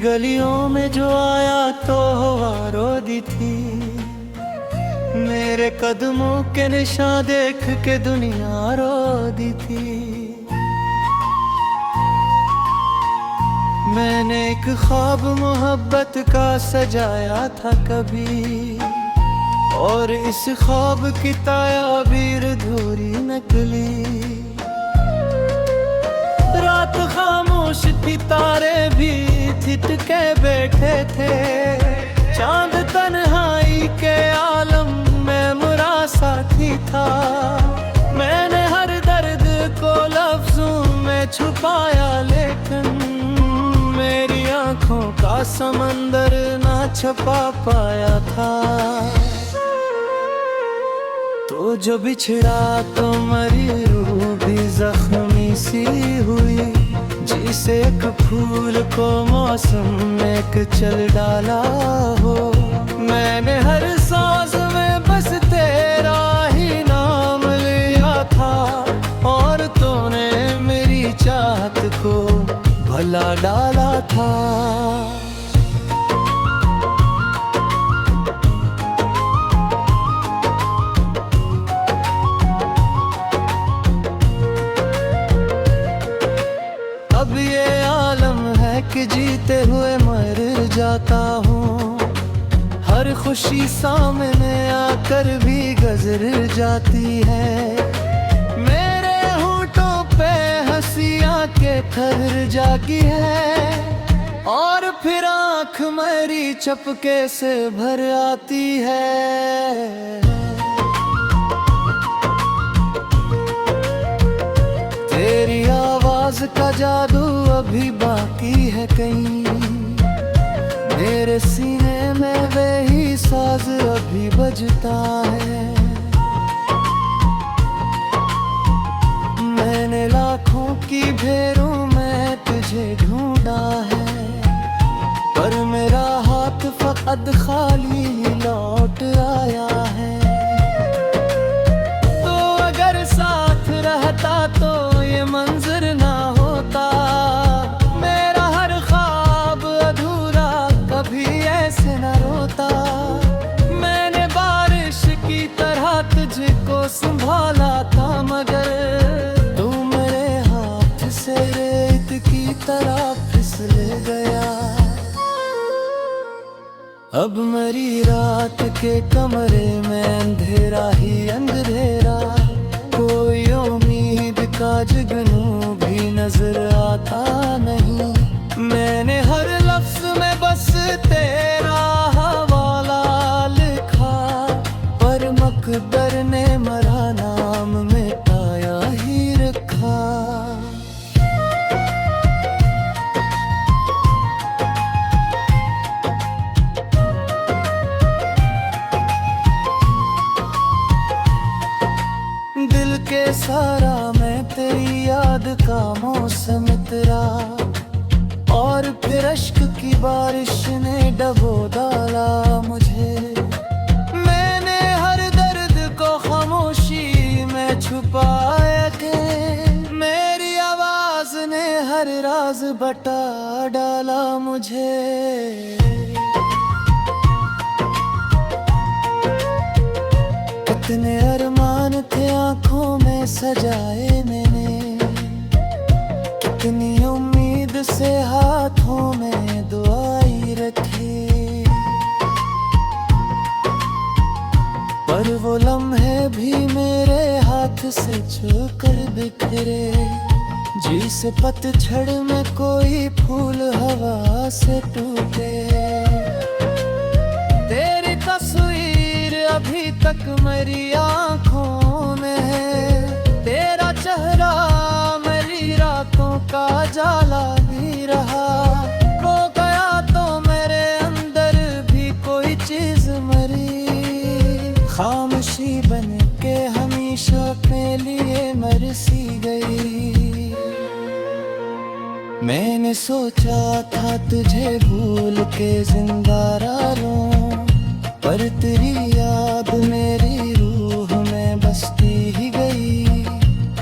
गलियों में जो आया तो हवा रो दी थी। मेरे कदमों के निशान देख के दुनिया रो दी थी। मैंने एक ख्वाब मोहब्बत का सजाया था कभी, और इस ख्वाब की ताबीर धूरी निकली। रात खामोश थी, तारे भी थिटके बैठे थे। चांद तन्हाई के आलम में मुरा साथी था। मैंने हर दर्द को लफ्जों में छुपाया, लेकिन मेरी आंखों का समंदर ना छुपा पाया था। तो जो बिछड़ा तो मरी रूह भी जख्मी सी हुई, जिसे एक फूल को मौसम में एक चल डाला हो। मैंने हर सांस में बस तेरा ही नाम लिया था, और तूने मेरी चाहत को भला डाला था। अब ये आलम है कि जीते हुए मर जाता हूँ। हर खुशी सामने आकर भी गुजर जाती है। मेरे होंठों पे हंसियाँ के ठहर जागी है, और फिर आँख मेरी चपके से भर आती है। तेरी आवाज का जादू अभी बाकी है कहीं, मेरे सीने में वही साज अभी बजता है। मैंने लाखों की भीड़ों में तुझे ढूंढा है, पर मेरा हाथ फकत खाली लौट आया है। तो अगर साथ रहता तो ये मंजर ना होता। मेरा हर ख्वाब अधूरा कभी ऐसे न रोता। मैंने बारिश की तरह तुझको संभाला था, मगर तू मेरे हाथ से रेत की तरह फिसल गया। अब मेरी रात के कमरे में अंधेरा ही अंधेरा, कोई उम्मीद का जुगनू भी नजर आता नहीं। मैंने हर लफ्ज में बस तेरा हवाला लिखा, पर मकदर ने मरा नाम मिटाया ही रखा। दिल के सारा मैं तेरी याद का मौसम तेरा, और फिर अश्क की बारिश ने डबो डाला मुझे। मैंने हर दर्द को खामोशी में छुपाया के, मेरी आवाज ने हर राज बता डाला मुझे। कितने अरमान थे आंखों में सजाए मैंने, कितनी उम्मीद से हाथों में दुआई रखी, पर वो लम्हे भी मेरे हाथ से छूकर बिखरे। जिसे पतझड़ में कोई फूल हवा से टूटे। तेरी तस्वीर अभी तक मेरी आंखों में है, तेरा चेहरा मेरी रातों का जाला भी रहा। खो गया तो मेरे अंदर भी कोई चीज मरी, खामोशी बन के हमेशा के लिए मर सी गई। मैंने सोचा था तुझे भूल के जिंदा रह लूं, पर तेरी याद मेरी रूह में बसती ही गई।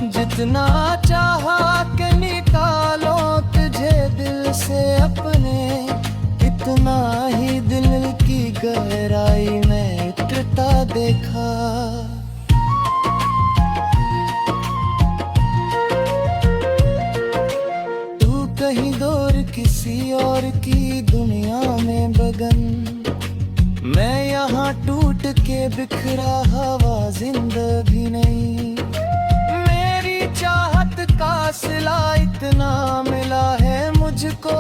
जितना चाहा कि निकालो तुझे दिल से अपने, कहीं दूर किसी और की दुनिया में बगन, मैं यहाँ टूट के बिखरा हवा जिंदगी नहीं। मेरी चाहत का सिला इतना मिला है मुझको,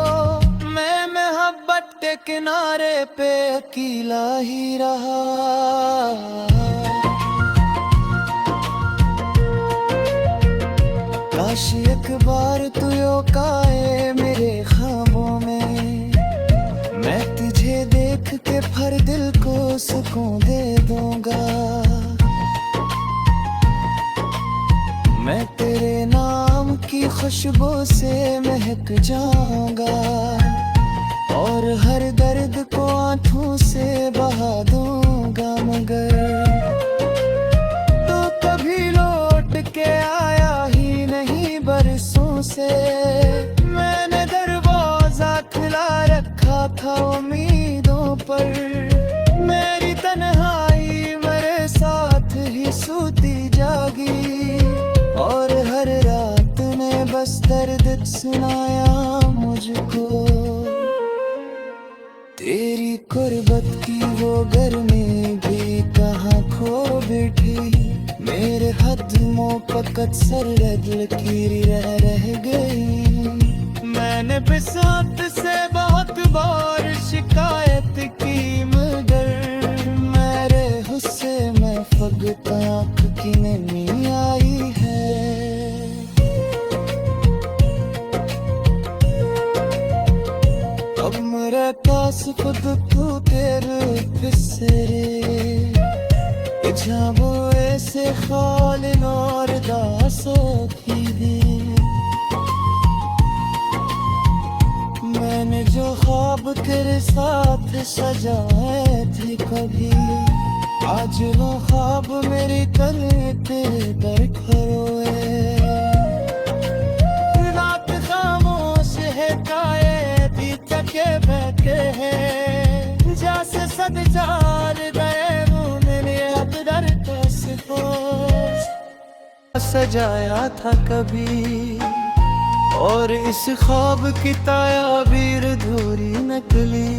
मैं मोहब्बत के किनारे पे अकेला ही रहा। काश एक बार तू आए मेरे ख्वाबों में, मैं तुझे देख के फिर दिल को सुकून दे दूंगा। मैं तेरे नाम की खुशबू से महक जाऊंगा, और हर दर्द को आंखों से बहा दूंगा। मगर तो कभी लौट के आया ही नहीं बरसों से, मैंने दरवाजा खुला रखा था उम्मीदों पर। मेरी तन्हाई मेरे साथ ही सोती जागी, और हर रात ने बस दर्द सुनाया मुझको। तेरी कुर्बत की वो गर्मी भी कहाँ खो बैठी, मेरे कदमों पर सरहद लकीर रह गई। मैंने बिसात से बहुत बार शिकायत की, मगर मेरे गुस्से में फकत आँख की नमी आई है। अब मेरे पास खुद तू तेरे बिसरे, जाबो ऐसे खालिन और दासों की दी। मैंने जो ख्वाब तेरे साथ सजाए थे कभी, आज वो ख्वाब मेरी तले तेरे दर खरोए। रात खामोश है काये दी तके बैठे हैं, जैसे सद जार गए सजाया था कभी, और इस ख्वाब की तायाबीर धूरी नकली।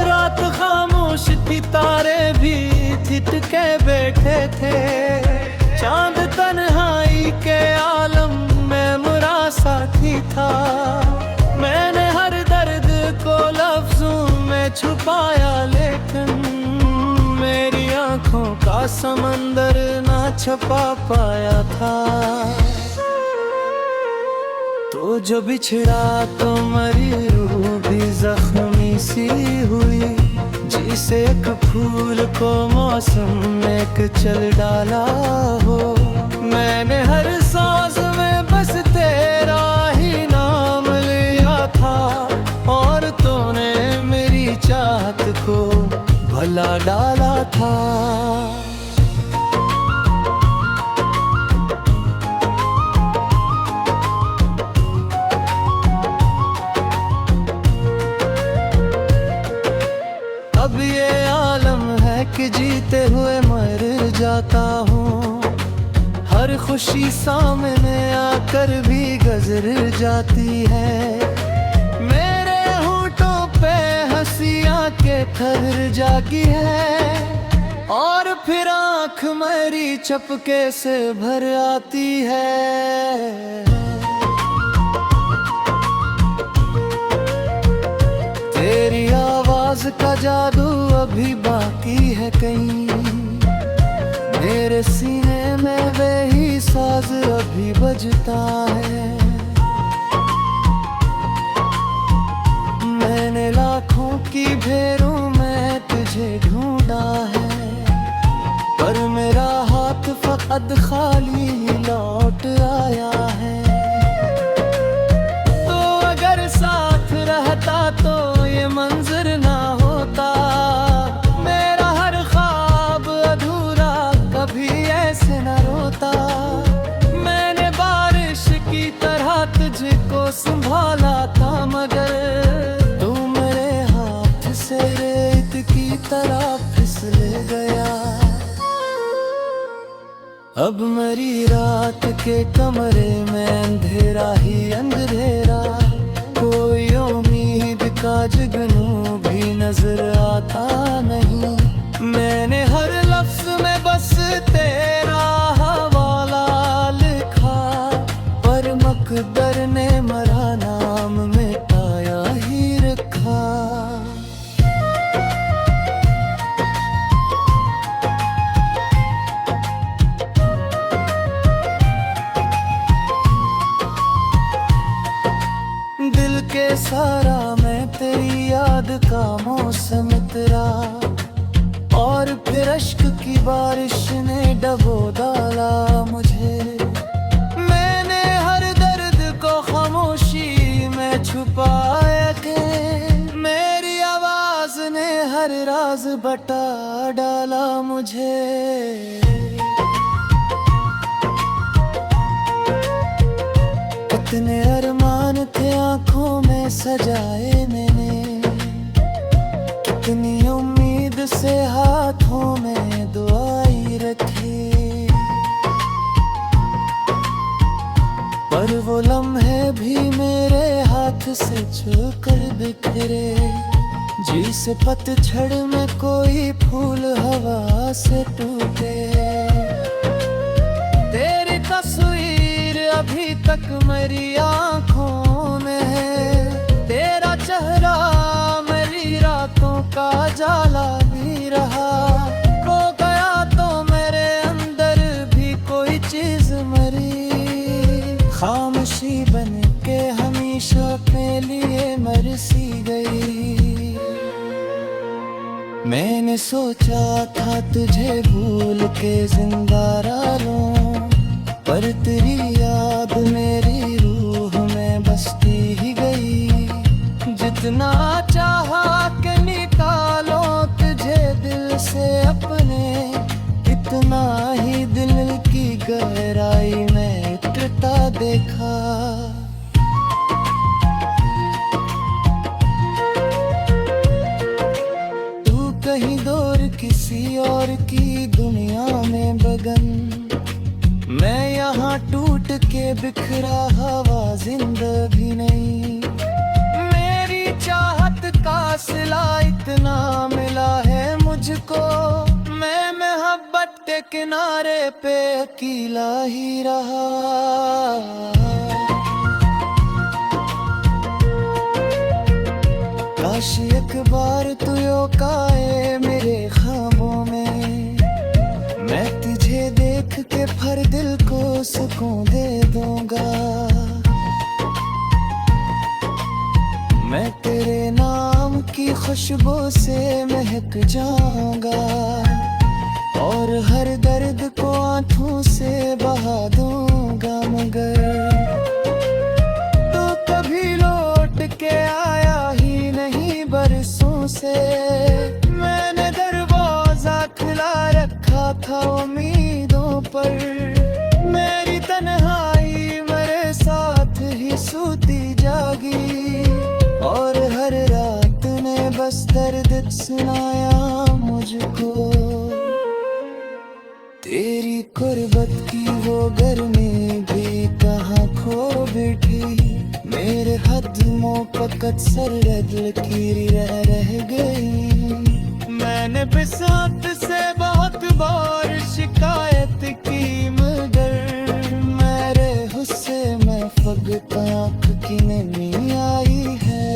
रात खामोश थी, तारे भी थिटके बैठे थे, चांद तन्हाई के आलम में मुरा साथी था। मैंने हर दर्द को लफ्जों में छुपाया, लेकिन मेरी आंखों का समंदर ना छपा पाया था। तो जो बिछड़ा तो मरी रूह भी जख्मी सी हुई, जिसे एक फूल को मौसम ने एक चल डाला हो। मैंने हर सांस में बस तेरा ही नाम लिया था, और तूने मेरी चाहत को भला डाला था। अब ये आलम है कि जीते हुए मर जाता हूँ, हर खुशी सामने आकर भी गुजर जाती है। मेरे होठों पे हंसियाँ के ठहर जागी है, और फिर आँख मेरी चपके से भर आती है। तेरी आवाज का जादू अभी बाकी है कहीं, मेरे सीने में वही साज अभी बजता है। मैंने लाखों की भेरों में तुझे ढूंढा है, पर मेरा हाथ फकत खाली ही लौट आया है। तो अगर साथ रहता तो ये मंजर ना होता, मेरा हर ख्वाब अधूरा कभी ऐसे न रोता। मैंने बारिश की तरह तुझको संभाला था, मगर तू मेरे हाथ से रेत की तरह फिसल गया। अब मेरी रात के कमरे में अंधेरा स्याही अंधेरा, कोई उम्मीद का जुगनू भी नजर आता नहीं। मैंने हर लफ्ज में बस तेरा हवाला लिखा, पर मकदर ने मरा नाम मिटाया ही रखा। दिल के सारा मैं तेरी याद का मौसम तेरा, और फिर अश्क की बारिश ने डबो डाला मुझे। मैंने हर दर्द को खामोशी में छुपाया के, मेरी आवाज ने हर राज बता डाला मुझे। कितने अरमान थे आंखों में सजाए मैंने, कितनी उम्मीद से हाथों में दुआई रखी, पर वो लम्हे भी मेरे हाथ से छूकर बिखरे। जी से पतझड़ में कोई फूल हवा से टूटे, तेरी तस्वीर अभी तक मेरी आंखों में है। तेरा चेहरा मेरी रातों का जाला भी रहा, खो गया तो मेरे अंदर भी कोई चीज मरी। खामोशी बन के हमेशा के लिए मर सी गई। मैंने सोचा था तुझे भूल के जिंदा रह लूं, पर तेरी याद मेरी रूह में बसती ही गई। जितना चाहा कि निकालो तुझे दिल से अपने, इतना ही दिल की गहराई में उतरता देखा। तू कहीं दूर किसी और की दुनिया में बगन, मैं यहाँ टूट के बिखरा हवा जिंदगी नहीं। मेरी चाहत का सिला इतना मिला है मुझको, मैं मोहब्बत के किनारे पे अकेला ही रहा। काश एक बार तू योकाए मेरे ख्वाबों में, मैं तुझे देख के हर दिल को सुकून दे दूंगा। मैं तेरे नाम की खुशबू से महक जाऊंगा, और हर दर्द को आंखों से बहा दूंगा। मगर तू कभी लौट के आया ही नहीं बरसों से, मैंने दरवाजा खुला रखा था उम्मीदों पर। मेरी तन्हाई मेरे साथ ही सूती जागी, और हर रात ने बस दर्द सुनाया मुझको। तेरी कुर्बत की वो गर्मी भी कहाँ खो बैठी, मेरे कदमों पर सरहद लकीर रह गई। मैंने बिसात से बहुत बार शिकायत की, मगर मेरे गुस्से में फकत आँख की नमी आई है।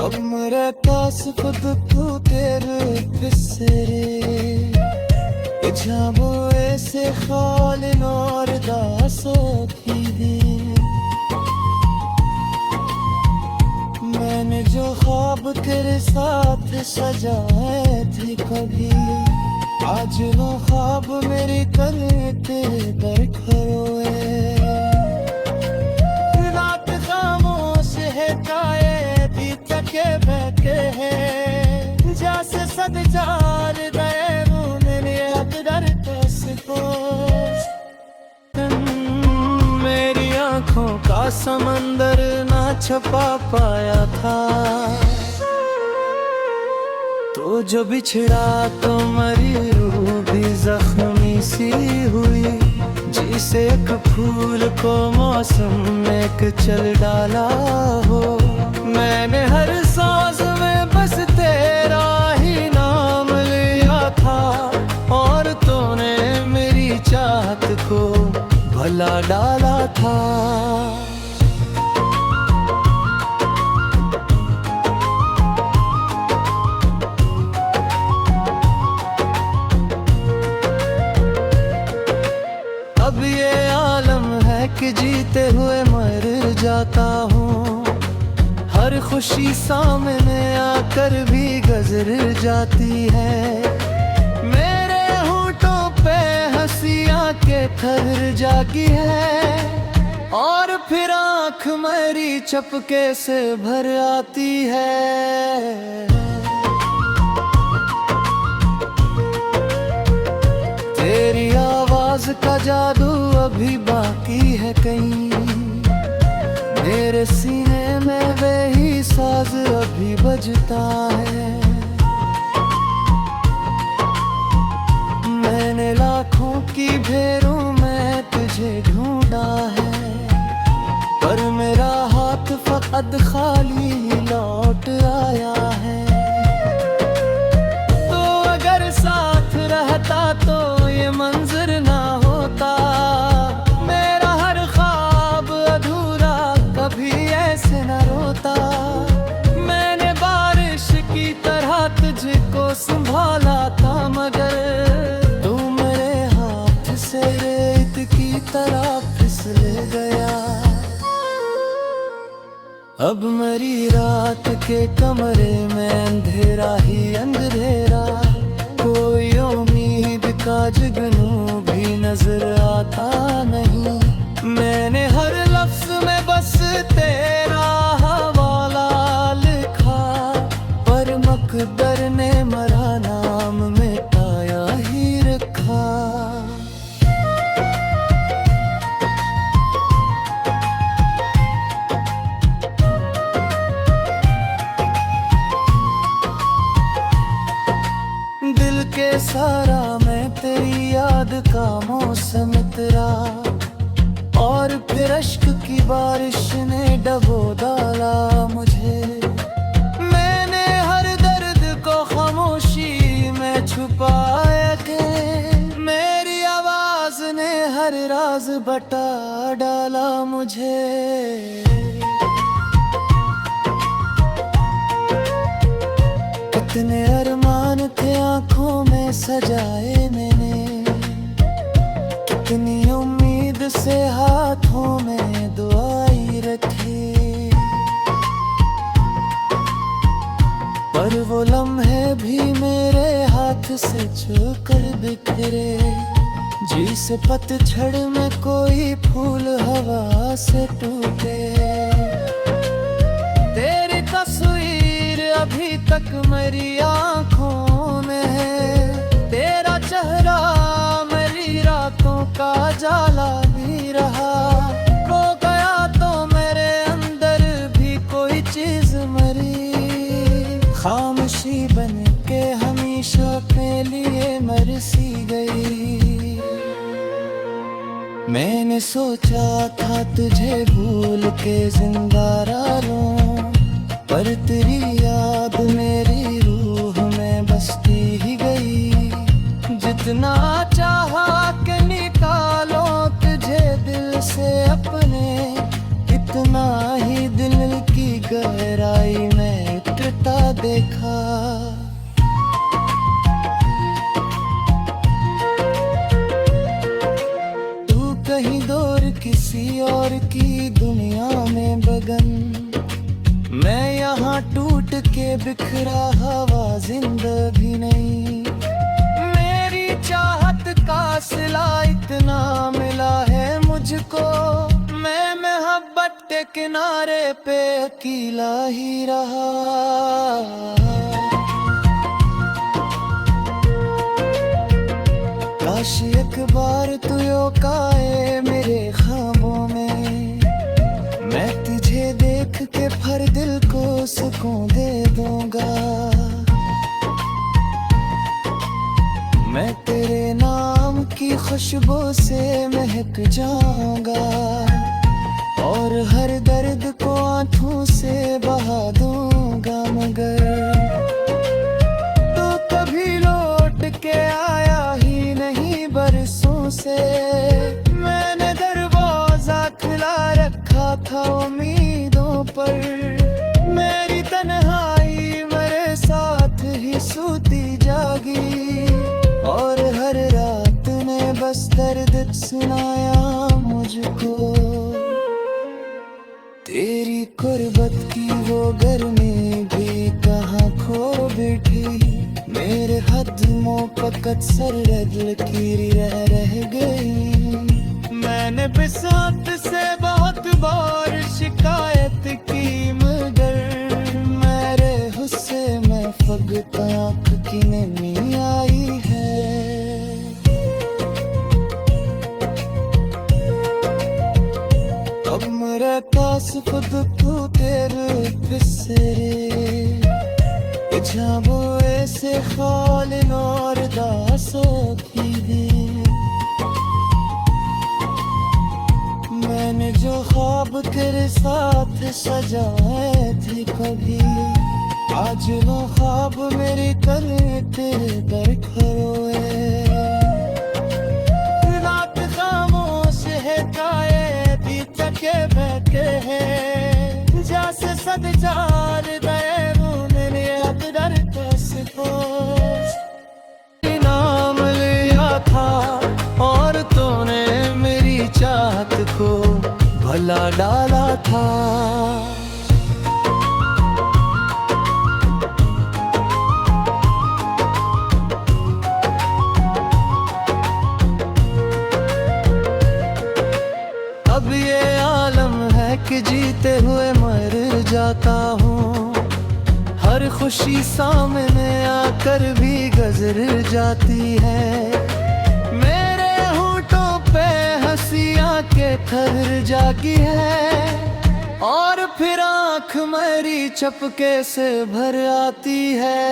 अब मेरे पास खुद तू तेरे बिसरे, जाबो ऐसे खालिन और दासों की दी। मैंने जो ख्वाब तेरे साथ सजाए थे कभी, आज वो ख्वाब मेरे करते पर खरोए। रात खामोश है काए भी तके बैठे हैं, जैसे सद जार गए मैंने अकदर को। मेरी आंखों का समंदर ना छुपा पाया था, तो जो बिछड़ा तो मरी रूह भी जख्मी जिसे एक फूल को मौसम में एक चल डाला हो। मैंने हर सांस में बस तेरा ही नाम लिया था, और तूने मेरी चाहत को भला डाला था। अब ये आलम है कि जीते हुए मर जाता हूँ, हर खुशी सामने आकर भी गुजर जाती है। मेरे होठों पे हंसियाँ के ठहर जागी है, और फिर आँख मेरी चपके से भर आती है। तेरी आवाज का जादू अभी बाकी है कहीं, मेरे सीने में वही साज अभी बजता है। मैंने लाखों की भीड़ों में तुझे ढूंढा है, पर मेरा हाथ फकत खाली ही लौट आया है। तो अगर साथ रहता तो ये मंजर ना होता, मेरा हर ख्वाब अधूरा कभी ऐसे न रोता। मैंने बारिश की तरह तुझको संभाला था, मगर तू मेरे हाथ से रेत की तरह फिसल गया। अब मेरी रात के कमरे में अंधेरा ही अंधेरा, कोई उम्मीद का जुगनू भी नजर आता नहीं। मैंने हर लफ्ज में बस तेरा हवाला लिखा, पर मकदर ने मरा नाम मिटाया ही रखा। दिल के सारा मैं तेरी याद का मौसम तेरा, और फिर अश्क की बारिश ने डबो डाला मुझे। मैंने हर दर्द को खामोशी में छुपाया के, मेरी आवाज ने हर राज बता डाला मुझे। कितने अरमान थे आंखों में सजाए मैंने, कितनी उम्मीद से हाथों में दुआई रखी, पर वो लम्हे भी मेरे हाथ से छूकर बिखरे। जिसे पतझड़ में कोई फूल हवा से टूटे, तेरी तस्वीर अभी तक मेरी आंखों में है। तेरा चेहरा मेरी रातों का जाला भी रहा, खो गया तो मेरे अंदर भी कोई चीज मरी। खामोशी बन के हमेशा के लिए मर सी गई। मैंने सोचा था तुझे भूल के जिंदा रह लूं, पर तेरी याद मेरी रूह में बसती ही गई। जितना चाहा कि निकालो तुझे दिल से अपने, इतना ही दिल की गहराई में उतरता देखा। तू कहीं दूर किसी और की दुनिया में बगन, मैं यहाँ टूट के बिखरा हवा जिंदगी नहीं। मेरी चाहत का सिला इतना मिला है मुझको, मैं मोहब्बत के किनारे पे अकेला ही रहा। काश एक बार तू आए मेरे ख्वाबों में, मैं तुझे देख के फिर दिल को सुकून दे दूंगा। मैं तेरे नाम की खुशबू से महक जाऊंगा और हर दर्द को आंखों से बहा दूंगा, मगर तो कभी लौट के आया ही नहीं बरसों से। मैंने दरवाजा खुला रखा था उम्मीदों पर, मेरी तन्हाई मेरे साथ ही सोती जागी और हर रात ने बस दर्द सुनाया मुझको। तेरी गुर्बत की वो गर्मी भी कहाँ खो बैठी, मेरे कदमों पर कसर लकीर रह गई। मैंने बिसात से बहुत बार शिकायत की, मगर मेरे गुस्से में फकत आँख की नमी आई है। अब मेरे पास खुद को तेरे बिसरे जाबो ऐसे खालिन और दासों की भी। मैंने जो ख्वाब तेरे साथ सजाए थे कभी, आज वो ख्वाब मेरी तरह तेरे दर खरोए। रात खामोश है काए भी तके बैठे हैं, जैसे सद चार गए वो मैंने अब डर कैसे हो। नाम लिया था और तूने मेरी चाहत को भला डाला था। अब ये आलम है कि जीते हुए मर जाता हूँ, हर खुशी सामने आकर भी गुजर जाती है। मेरे होठों पे हंसियाँ के ठहर जागी है और फिर आँख मेरी चपके से भर आती है।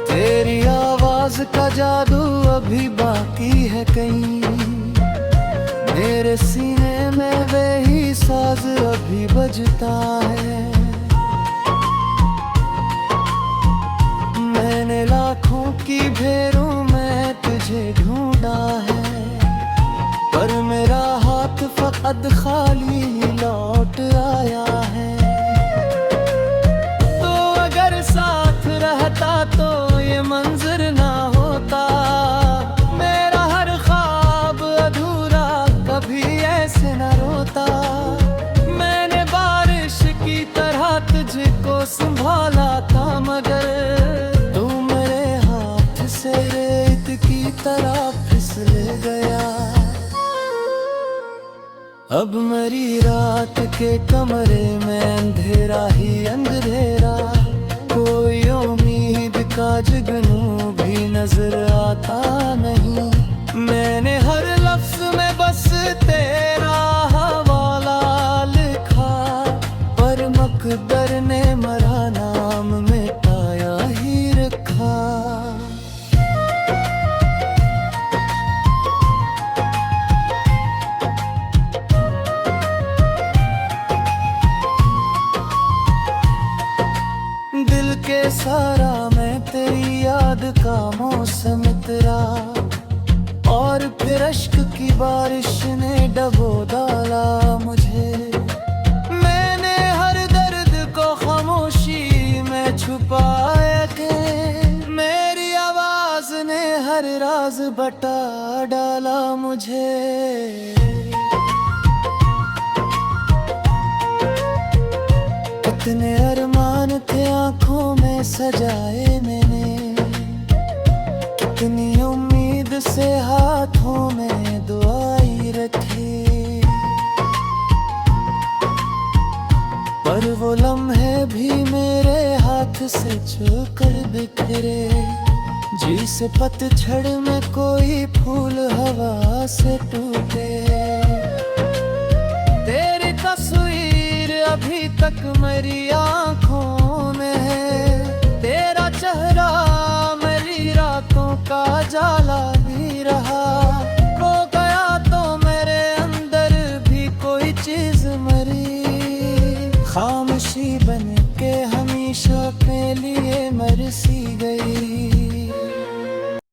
तेरी आवाज का जादू अभी बाकी है कहीं, मेरे सीने में वही साज अभी बजता है। मैंने लाखों की भीड़ों में तुझे ढूंढा है, पर मेरा हाथ फकत खाली लौट आया है। तो अगर साथ रहता तो ये मंजर ना होता, मेरा हर ख्वाब अधूरा कभी ऐसे न रोता। मैंने बारिश की तरह तुझको संभाला था, मगर तू मेरे हाथ से रेत की तरह फिसल गया। अब मेरी रात के कमरे में अंधेरा ही अंधेरा, कोई उम्मीद का जुगनू भी नजर आता नहीं। मैंने हर लफ्ज में बस तेरा हवाला लिखा, पर मकदर ने मरा नाम मिटाया ही रखा। दिल के सारा मैं तेरी याद का मौसम तेरा, और फिर अश्क की बारिश ने डबो डाला मुझे। मैंने हर दर्द को खामोशी में छुपाया के, मेरी आवाज ने हर राज बता डाला मुझे। कितने अरमान थे आंखों में सजाए मैंने, कितनी उम्मीद से हाथों में दुआई रखी, पर वो लम्हे भी मेरे हाथ से छूकर बिखरे, जिसे पतझड़ में कोई फूल हवा से टूटे। तेरी तस्वीर अभी तक मेरी